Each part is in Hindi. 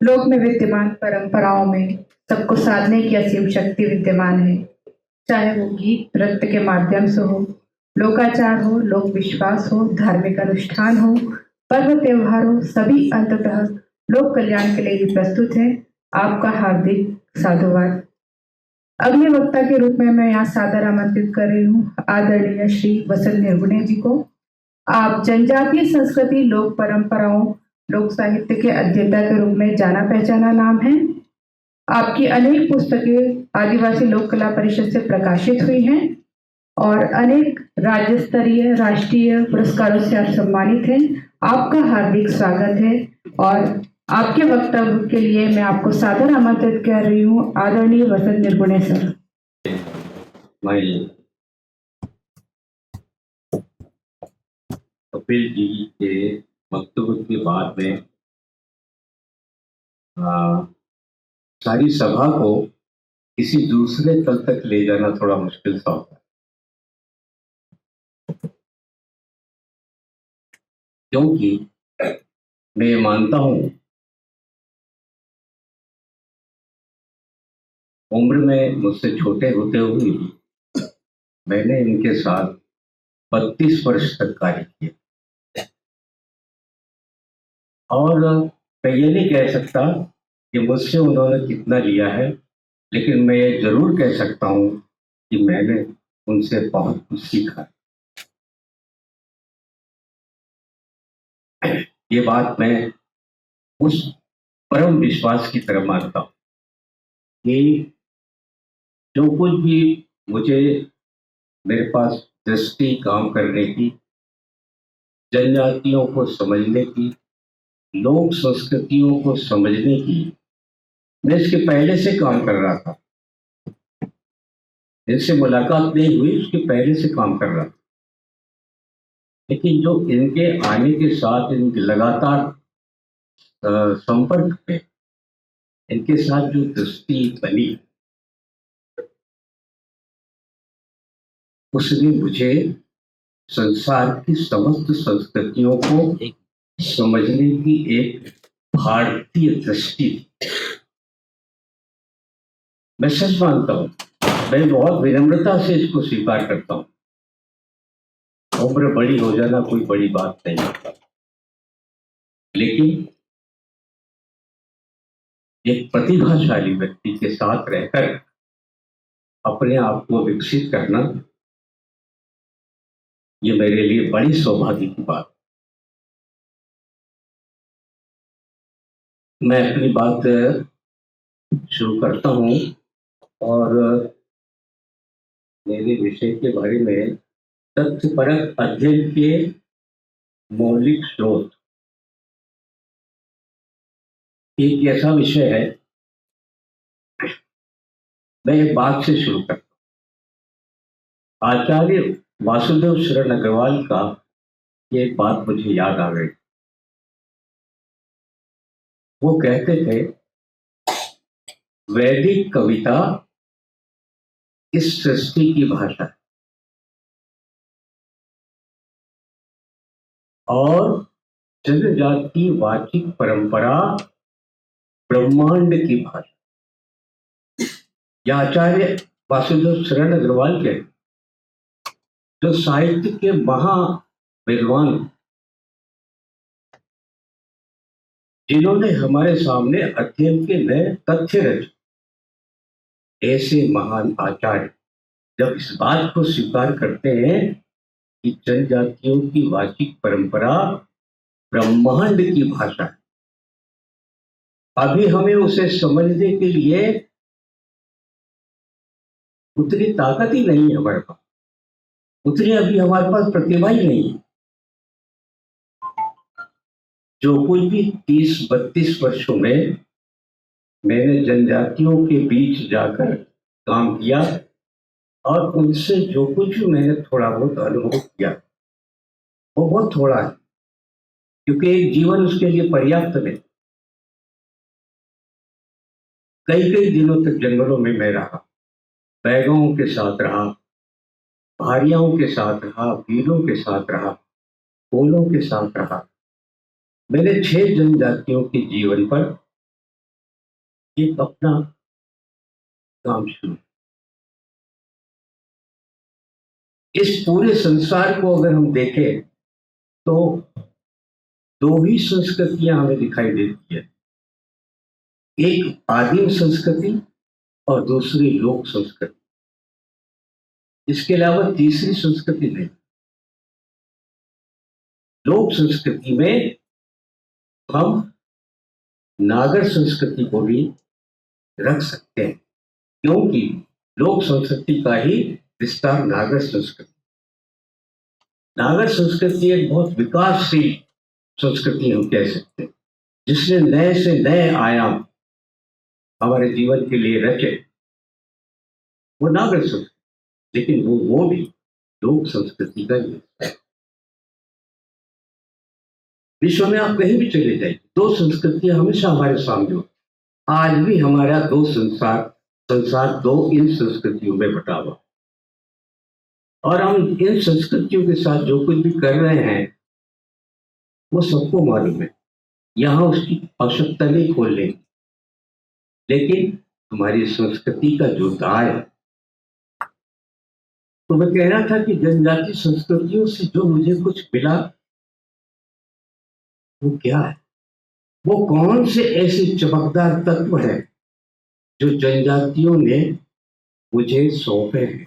लोक में विद्यमान परंपराओं में सबको साधने की असीम शक्ति विद्यमान है। चाहे वो गीत नृत्य के माध्यम से हो, लोकाचार हो, लोक विश्वास हो, धार्मिक अनुष्ठान हो, पर्व त्योहार हो, सभी अंततः लोक कल्याण के लिए ही प्रस्तुत है। आपका हार्दिक साधुवाद। अगले वक्ता के रूप में मैं यहाँ सादर आमंत्रित कर रही हूँ आदरणीय श्री वसंत निर्गुणे जी को। आप जनजातीय संस्कृति, लोक परंपराओं, लोक साहित्य के अध्येता के रूप में जाना पहचाना नाम है। आपकी अनेक पुस्तकें आदिवासी लोक कला परिषद से प्रकाशित हुई हैं और अनेक राज्य स्तरीय राष्ट्रीय पुरस्कारों से आप सम्मानित हैं। आपका हार्दिक स्वागत है और आपके वक्तव्य के लिए मैं आपको सादर आमंत्रित कर रही हूँ आदरणीय वसंत निर्गुणे सर। कपिल जी के वक्तव्य के बाद में सारी सभा को किसी दूसरे तल तक ले जाना थोड़ा मुश्किल सा होता है, क्योंकि मैं मानता हूं उम्र में मुझसे छोटे होते हुए मैंने इनके साथ 32 वर्ष तक कार्य किया और मैं ये नहीं कह सकता कि मुझसे उन्होंने कितना लिया है, लेकिन मैं ये जरूर कह सकता हूं कि मैंने उनसे बहुत कुछ सीखा। ये बात मैं उस परम विश्वास की तरह मानता हूं कि जो कुछ भी मुझे मेरे पास दृष्टि काम करने की, जनजातियों को समझने की, लोक संस्कृतियों को समझने की, मैं इसके पहले से काम कर रहा था। इनसे मुलाकात नहीं हुई, उसके पहले से काम कर रहा था, लेकिन जो इनके आने के साथ इनके लगातार संपर्क में इनके साथ जो दृष्टि बनी, उसने मुझे संसार की समस्त संस्कृतियों को समझने की एक भारतीय दृष्टि। मैं सच मानता हूं, मैं बहुत विनम्रता से इसको स्वीकार करता हूं। उम्र बड़ी हो जाना कोई बड़ी बात नहीं होता, लेकिन एक प्रतिभाशाली व्यक्ति के साथ रहकर अपने आप को विकसित करना, ये मेरे लिए बड़ी सौभाग्य की बात। मैं अपनी बात शुरू करता हूं और मेरे विषय के बारे में तथ्यपरक अध्ययन के मौलिक स्रोत एक ऐसा विषय है। मैं एक बात से शुरू करता हूं। आचार्य वासुदेव शरण अग्रवाल का ये एक बात मुझे याद आ गई। वो कहते थे, वैदिक कविता इस सृष्टि की भाषा है और जनजाति वाचिक परंपरा ब्रह्मांड की भाषा। यह आचार्य वासुदेव शरण अग्रवाल के, जो साहित्य के महा विद्वान, जिन्होंने हमारे सामने अध्ययन के नए तथ्य रचे, ऐसे महान आचार्य जब इस बात को स्वीकार करते हैं कि जनजातियों की वाचिक परंपरा ब्रह्मांड की भाषा है, अभी हमें उसे समझने के लिए उतनी ताकत ही नहीं है हमारे पास, उतनी अभी हमारे पास प्रतिभा ही नहीं है। जो कोई भी 30-32 वर्षों में मैंने जनजातियों के बीच जाकर काम किया और उनसे जो कुछ भी मैंने थोड़ा बहुत अनुभव किया, वो बहुत थोड़ा है, क्योंकि एक जीवन उसके लिए पर्याप्त नहीं। कई कई दिनों तक जंगलों में मैं रहा, बैगों के साथ रहा, भारियाओं के साथ रहा, वीरों के साथ रहा, कोलों के साथ रहा। मैंने 6 जनजातियों के जीवन पर एक अपना काम शुरू। इस पूरे संसार को अगर हम देखें तो 2 ही संस्कृतियां हमें दिखाई देती है, एक आदिम संस्कृति और दूसरी लोक संस्कृति। इसके अलावा तीसरी संस्कृति नहीं। लोक संस्कृति में हम नागर संस्कृति को भी रख सकते हैं, क्योंकि लोक संस्कृति का ही विस्तार नागर संस्कृति। नागर संस्कृति एक बहुत विकासशील संस्कृति हम कह सकते हैं, जिसने नए से नए आयाम हमारे जीवन के लिए रचे। वो नागर संस्कृति, लेकिन वो भी लोक संस्कृति का ही है। विश्व में आप कहीं भी चले जाइए, 2 संस्कृतियां हमेशा हमारे सामने हो। आज भी हमारा 2 संसार 2 इन संस्कृतियों में बटा हुआ, और हम इन संस्कृतियों के साथ जो कुछ भी कर रहे हैं वो सबको मालूम है। यहाँ उसकी आवश्यकता नहीं खोलने की, लेकिन हमारी संस्कृति का जो दाय है। तो मैं कह रहा था कि जनजाति संस्कृतियों से जो मुझे कुछ मिला वो क्या है, वो कौन से ऐसे चमकदार तत्व हैं जो जनजातियों ने मुझे सौंपे हैं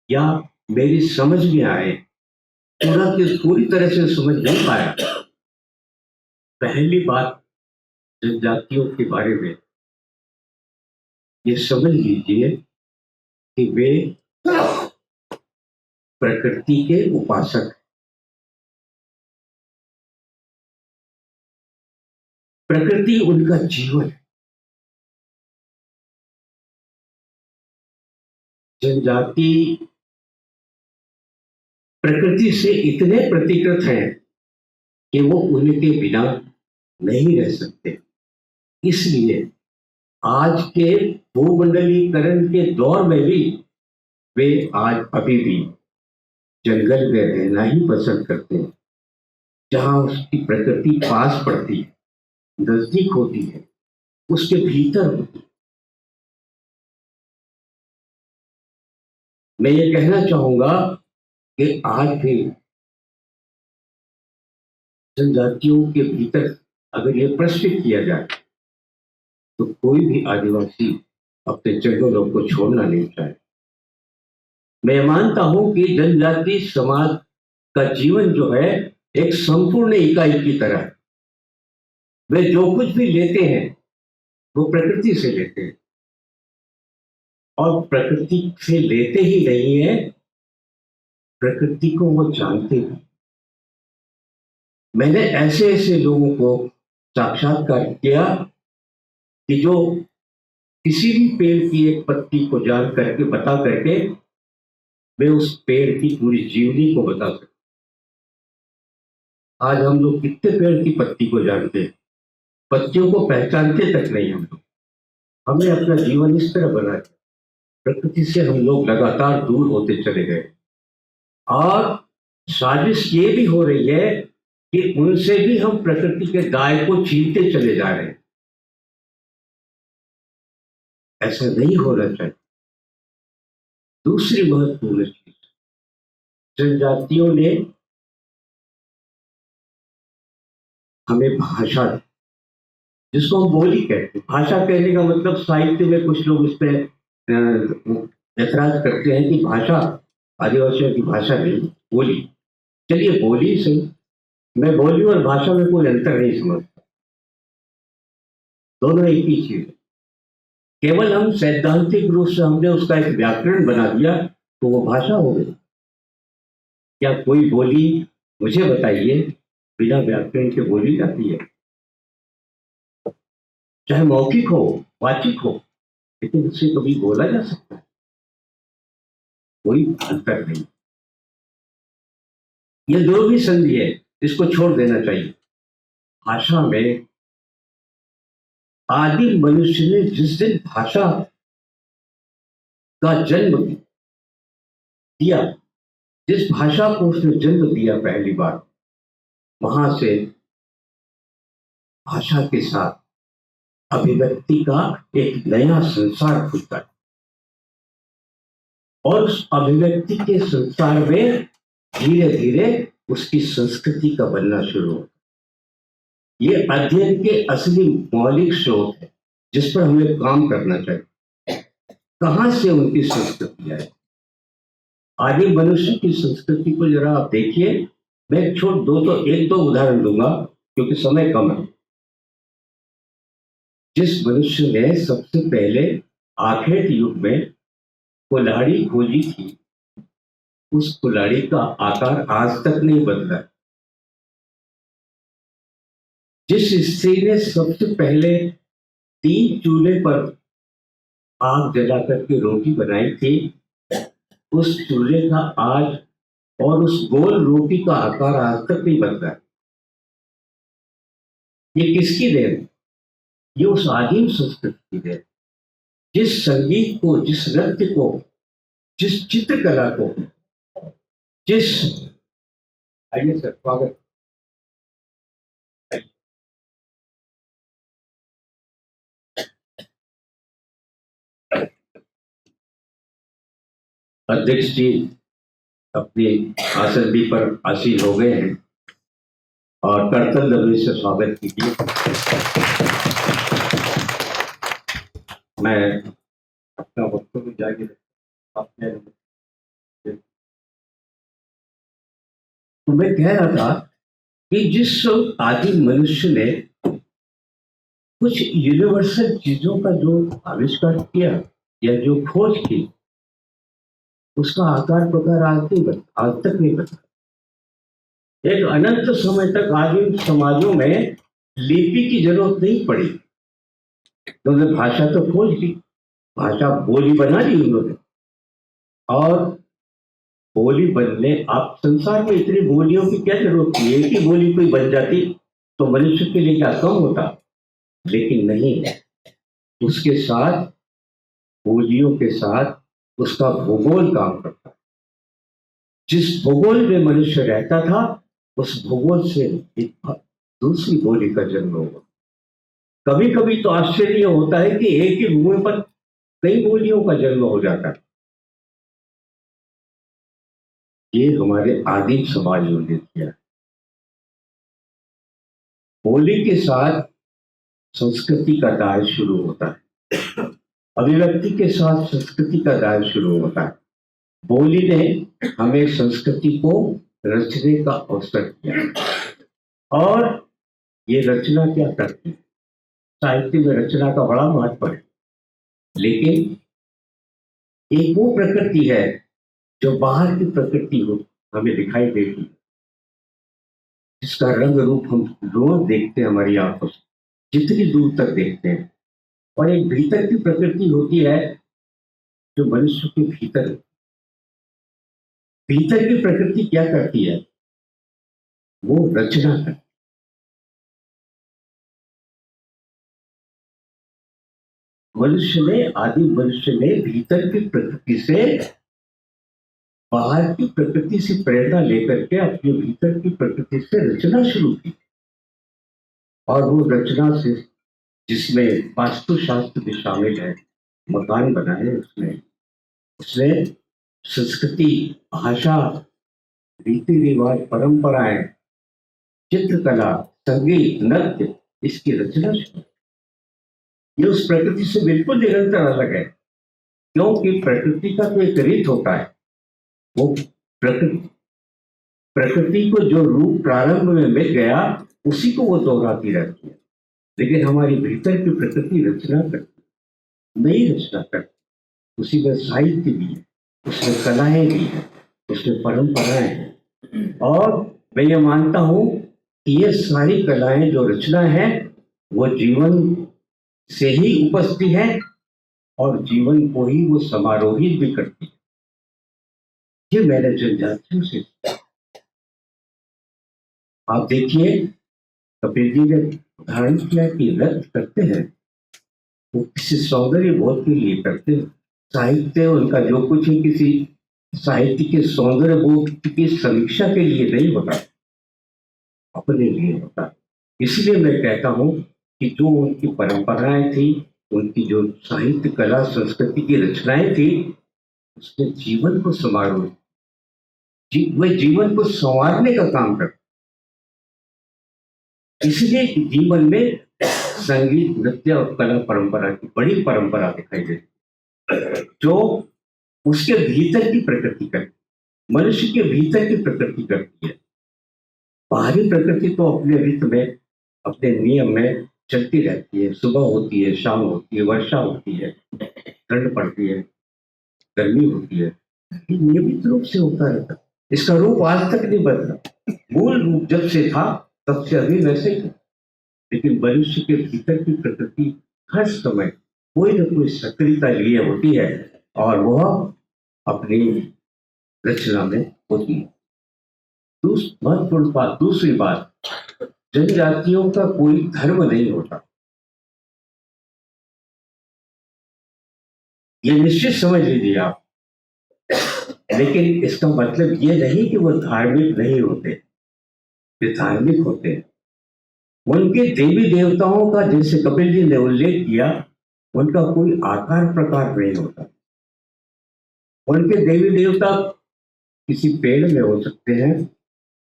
या मेरी समझ में आए। पूरी तरह से समझ नहीं पाया। पहली बात जनजातियों के बारे में ये समझ लीजिए कि वे प्रकृति के उपासक। प्रकृति उनका जीवन है। जनजाति प्रकृति से इतने प्रतिकृत हैं कि वो उनके बिना नहीं रह सकते। इसलिए आज के भूमंडलीकरण के दौर में भी वे आज अभी भी जंगल में रहना ही पसंद करते हैं, जहां उसकी प्रकृति पास पड़ती है, नजदीक होती है, उसके भीतर होती है। मैं ये कहना चाहूंगा कि आज भी जनजातियों के भीतर अगर ये प्रश्न किया जाए तो कोई भी आदिवासी अपने जंगलों को छोड़ना नहीं चाहे। मैं मानता हूं कि जनजाति समाज का जीवन जो है एक संपूर्ण इकाई की तरह है। वे जो कुछ भी लेते हैं वो प्रकृति से लेते हैं, और प्रकृति से लेते ही नहीं है, प्रकृति को वो जानते हैं। मैंने ऐसे ऐसे लोगों को साक्षात्कार किया कि जो किसी भी पेड़ की एक पत्ती को जान करके बता करके वे उस पेड़ की पूरी जीवनी को बता सकते। आज हम लोग कितने पेड़ की पत्ती को जानते हैं, पत्तियों को पहचानते तक नहीं हम लोग। हमने अपना जीवन इस तरह बनाया, प्रकृति से हम लोग लगातार दूर होते चले गए, और साजिश ये भी हो रही है कि उनसे भी हम प्रकृति के दाय को छीनते चले जा रहे हैं। ऐसा नहीं होना चाहिए। दूसरी महत्वपूर्ण चीज, जनजातियों ने हमें भाषा, जिसको हम बोली कहते हैं। भाषा कहने का मतलब साहित्य में कुछ लोग इस पर ऐतराज करते हैं कि भाषा आदिवासियों की भाषा नहीं, बोली। चलिए बोली से, मैं बोली और भाषा में कोई अंतर नहीं समझता, दोनों एक ही चीज है। केवल हम सैद्धांतिक रूप से हमने उसका एक व्याकरण बना दिया तो वो भाषा हो गई। क्या कोई बोली, मुझे बताइए, बिना व्याकरण के बोली जाती है? चाहे मौखिक हो, वाचिक हो, लेकिन उससे कभी बोला जा सकता है, कोई अंतर नहीं। ये जो भी संधि है इसको छोड़ देना चाहिए। भाषा में आदि मनुष्य ने जिस दिन भाषा का जन्म दिया, जिस भाषा को उसने जन्म दिया पहली बार, वहां से भाषा के साथ अभिव्यक्ति का एक नया संसार खुलता है और उस अभिव्यक्ति के संसार में धीरे धीरे उसकी संस्कृति का बनना शुरू होता है। ये अध्ययन के असली मौलिक स्रोत है जिस पर हमें काम करना चाहिए। कहां से उनकी संस्कृति है? आदिम मनुष्य की संस्कृति को जरा आप देखिए। मैं एक दो उदाहरण दूंगा क्योंकि समय कम है। जिस मनुष्य ने सबसे पहले आखेट युग में कुल्हाड़ी खोजी थी, उस कुल्हाड़ी का आकार आज तक नहीं बदला। जिस स्त्री ने सबसे पहले 3 चूल्हे पर आग जला करके रोटी बनाई थी, उस चूल्हे का आज और उस गोल रोटी का आकार आज तक नहीं बदला। ये किसकी देन है? ये उस आदिम संस्कृति की देन। जिस संगीत को, जिस नृत्य को, जिस चित्रकला को, जिस आइए सर स्वागत। अध्यक्ष जी अपने आसन भी पर आसीन हो गए हैं और करतल दबे से स्वागत कीजिए। मैं अपना वक्तव्य जारी अपने तो मैं कह रहा था कि जिस आदिम मनुष्य ने कुछ यूनिवर्सल चीजों का जो आविष्कार किया या जो खोज की, उसका आकार प्रकार आज तक नहीं बदला। एक अनंत समय तक आदिम समाजों में लिपि की जरूरत नहीं पड़ी। उन्होंने भाषा तो खोज ली, भाषा बोली बना ली उन्होंने, और बोली बनने आप संसार में इतनी बोलियों की क्या जरूरत थी? एक ही बोली कोई बन जाती तो मनुष्य के लिए क्या कम होता? लेकिन नहीं, उसके साथ बोलियों के साथ उसका भूगोल काम करता है। जिस भूगोल में मनुष्य रहता था, उस भूगोल से एक दूसरी बोली का जन्म होगा। कभी कभी तो आश्चर्य होता है कि एक ही भूगोल पर कई बोलियों का जन्म हो जाता है। ये हमारे आदिम समाजों ने किया। बोली के साथ संस्कृति का दायर शुरू होता है, अभिव्यक्ति के साथ संस्कृति का दायर शुरू होता है। बोली ने हमें संस्कृति को रचने का अवसर दिया, और ये रचना क्या करती है? साहित्य में रचना का बड़ा महत्व है, लेकिन एक वो प्रकृति है जो बाहर की प्रकृति हो हमें दिखाई देती, जिसका रंग रूप हम रोज देखते हैं हमारी आंखों से, जितनी दूर तक देखते हैं। और एक भीतर की प्रकृति होती है जो मनुष्य के भीतर है। भीतर की प्रकृति क्या करती है? वो रचना करती है। आदि मनुष्य ने भीतर की प्रकृति से, बाहर की प्रकृति से प्रेरणा लेकर के अपने भीतर की प्रकृति से रचना शुरू की। और वो रचना से, जिसमें वास्तुशास्त्र भी शामिल है, मकान बनाए उसने संस्कृति, भाषा, रीति रिवाज, परंपराएं, चित्रकला, संगीत, नृत्य, इसकी रचना शुरू। ये उस प्रकृति से बिल्कुल निरंतर अलग है, क्योंकि प्रकृति का तो एक रीत होता है। वो प्रकृति को जो रूप प्रारंभ में मिल गया, उसी को वो दोहराती रहती है। लेकिन हमारी भीतर की प्रकृति रचना करती, नई रचना करती। उसी में साहित्य भी है, उसमें कलाएं भी है, उसमें परंपराएं हैं। और मैं ये मानता हूं कि ये सारी कलाएं जो रचना है वो जीवन से ही उपजती है, और जीवन को ही वो समारोहित भी करती है। ये मैंने जनजातियों से, आप देखिए कपिल जी ने उदाहरण किया कि नृत्य करते हैं वो किसी सौंदर्य बोध के लिए करते हैं। साहित्य उनका जो कुछ है किसी साहित्य के सौंदर्य बोध की समीक्षा के लिए नहीं होता, अपने लिए होता। इसलिए मैं कहता हूं कि जो उनकी परंपराएं थी, उनकी जो साहित्य कला संस्कृति की रचनाएं थी, उसने जीवन को संवारो, वह जीवन को संवारने का काम करता। इसलिए जीवन में संगीत, नृत्य और कला परंपरा की बड़ी परंपरा दिखाई देती, जो उसके भीतर की प्रकृति करती, मनुष्य के भीतर की प्रकृति करती है। बाहरी प्रकृति तो अपने रित में, अपने नियम में चलती रहती है। सुबह होती है, शाम होती है, वर्षा होती है, ठंड पड़ती है, गर्मी होती है, ये नियमित रूप से होता रहता। इसका रूप आज तक नहीं बदला। मूल रूप जब से था तब से अभी वैसे ही, लेकिन मनुष्य के भीतर की प्रकृति हर समय कोई न कोई सक्रियता लिए होती है और वह अपनी रचना में होती है। महत्वपूर्ण बात, दूसरी बात, जनजातियों का कोई धर्म नहीं होता। ये निश्चित समझ लीजिए आप। लेकिन इसका मतलब ये नहीं कि वो धार्मिक नहीं होते, ये धार्मिक होते हैं। उनके देवी देवताओं का, जैसे कपिल जी ने उल्लेख किया, उनका कोई आकार प्रकार नहीं होता। उनके देवी देवता किसी पेड़ में हो सकते हैं,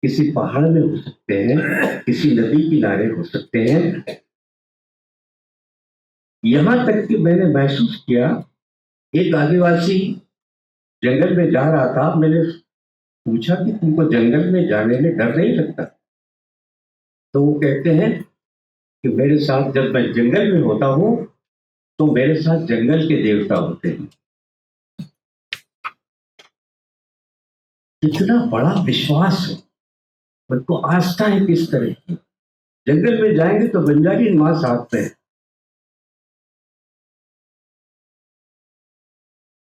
किसी पहाड़ में हो सकते हैं, किसी नदी किनारे हो सकते हैं। यहां तक कि मैंने महसूस किया, एक आदिवासी जंगल में जा रहा था, मैंने पूछा कि तुमको जंगल में जाने में डर नहीं लगता? तो वो कहते हैं कि मेरे साथ, जब मैं जंगल में होता हूं तो मेरे साथ जंगल के देवता होते हैं। इतना बड़ा विश्वास है, उनको आस्था है किस तरह की। जंगल में जाएंगे तो बंजारी मां साथ में,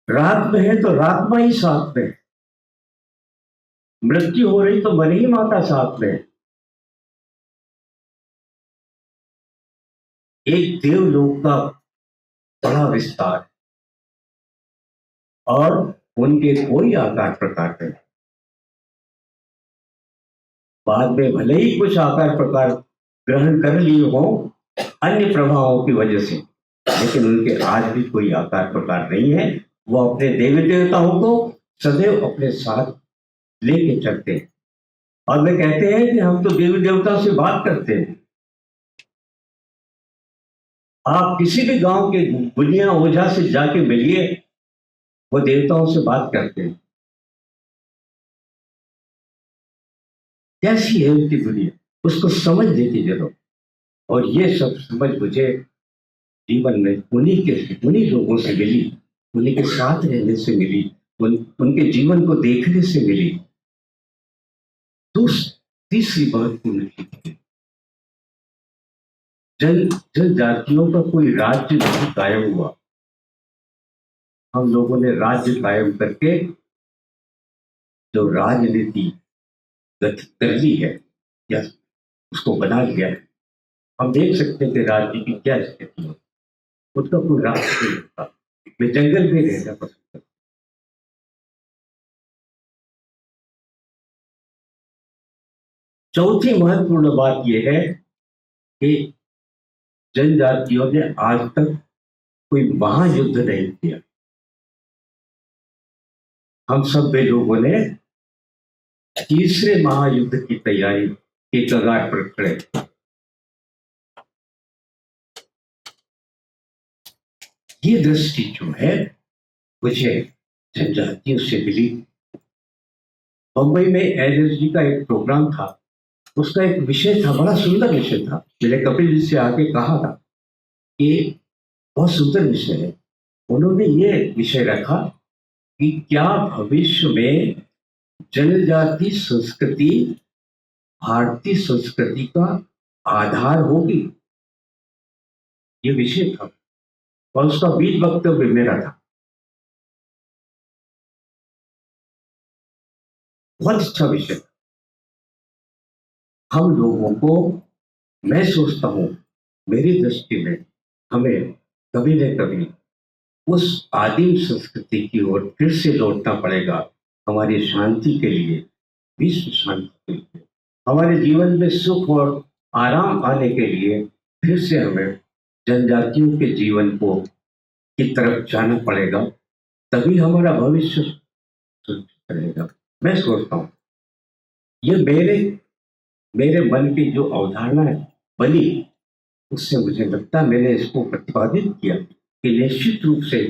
रात में है तो रात मां ही साथ में, मृत्यु हो रही तो मन ही माता साथ में। एक देवलोक का बड़ा विस्तार और उनके कोई आकार प्रकार नहीं। बाद में भले ही कुछ आकार प्रकार ग्रहण कर लिए हो अन्य प्रभावों की वजह से, लेकिन उनके आज भी कोई आकार प्रकार नहीं है। वो अपने देवी देवताओं को सदैव अपने साथ लेके चलते हैं। और वे कहते हैं कि हम तो देवी देवताओं से बात करते हैं। आप किसी भी गांव के बुनिया ओझा से जाके मिलिए, वो देवताओं से बात करते हैं। कैसी है उनकी दुनिया, उसको समझने की जरूरत। और ये सब समझ मुझे जीवन में उन्हीं लोगों से मिली, उन्हीं के साथ रहने से मिली, उनके जीवन को देखने से मिली। तीसरी महत्वपूर्ण चीज, जनजातियों का कोई राज्य नहीं कायम हुआ। हम लोगों ने राज्य कायम करके जो राजनीति गठित कर ली है या उसको बना लिया है, हम देख सकते हैं कि राज्य की क्या स्थिति है। उसका कोई राष्ट्र नहीं होता। वे जंगल में रहना पसंद करते। चौथी महत्वपूर्ण बात यह है कि जनजातियों ने आज तक कोई महायुद्ध नहीं किया। हम सब लोगों ने तीसरे महायुद्ध की तैयारी के कगार पर खड़े। ये दृष्टि जो है मुझे जनजातियों से मिली। बंबई में एनएसजी का एक प्रोग्राम था, उसका एक विषय था, बड़ा सुंदर विषय था। मैंने कपिल जी से आके कहा था कि बहुत सुंदर विषय है। उन्होंने ये विषय रखा कि क्या भविष्य में जनजाति संस्कृति भारतीय संस्कृति का आधार होगी, ये विषय था और उसका बीज वक्तव्य मेरा था। बहुत अच्छा विषय। हम लोगों को, मैं सोचता हूं, मेरी दृष्टि में हमें कभी न कभी उस आदिम संस्कृति की ओर फिर से लौटना पड़ेगा हमारी शांति के लिए, विश्व शांति के लिए, हमारे जीवन में सुख और आराम आने के लिए फिर से हमें जनजातियों के जीवन को की तरफ जाना पड़ेगा, तभी हमारा भविष्य सुरक्षित रहेगा। मैं सोचता हूँ ये मेरे मेरे मन की जो अवधारणा बनी, उससे मुझे लगता है मैंने इसको प्रतिपादित किया कि निश्चित रूप से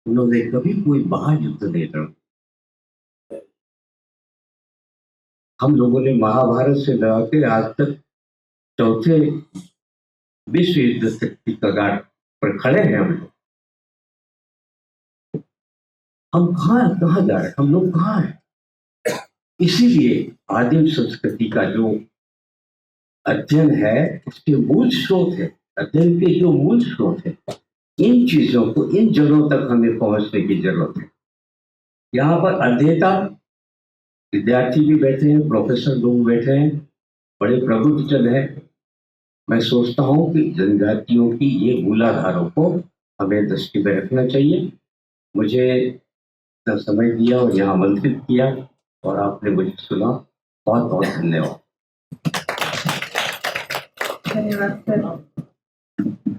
उन्होंने कभी कोई बाहर युद्ध नहीं लड़ा। हम लोगों ने महाभारत से लगा के आज तक चौथे विश्व युद्ध तक की कगार पर खड़े हैं हम लोग। हम कहाँ जा रहे हैं, हम लोग कहाँ हैं? इसीलिए आदिम संस्कृति का जो अध्ययन है, उसके मूल स्रोत है, अध्ययन के जो मूल स्रोत है, इन चीजों को, इन जड़ों तक हमें पहुंचने की जरूरत है। यहाँ पर अध्येता विद्यार्थी भी बैठे हैं, प्रोफेसर लोग बैठे हैं, बड़े प्रबुद्धजन है। मैं सोचता हूँ कि जनजातियों की ये मूलाधारों को हमें दृष्टि में रखना चाहिए। मुझे इतना समय दिया और यहाँ आमंत्रित किया और आपने मुझे सुना, बहुत बहुत धन्यवाद। धन्यवाद सर।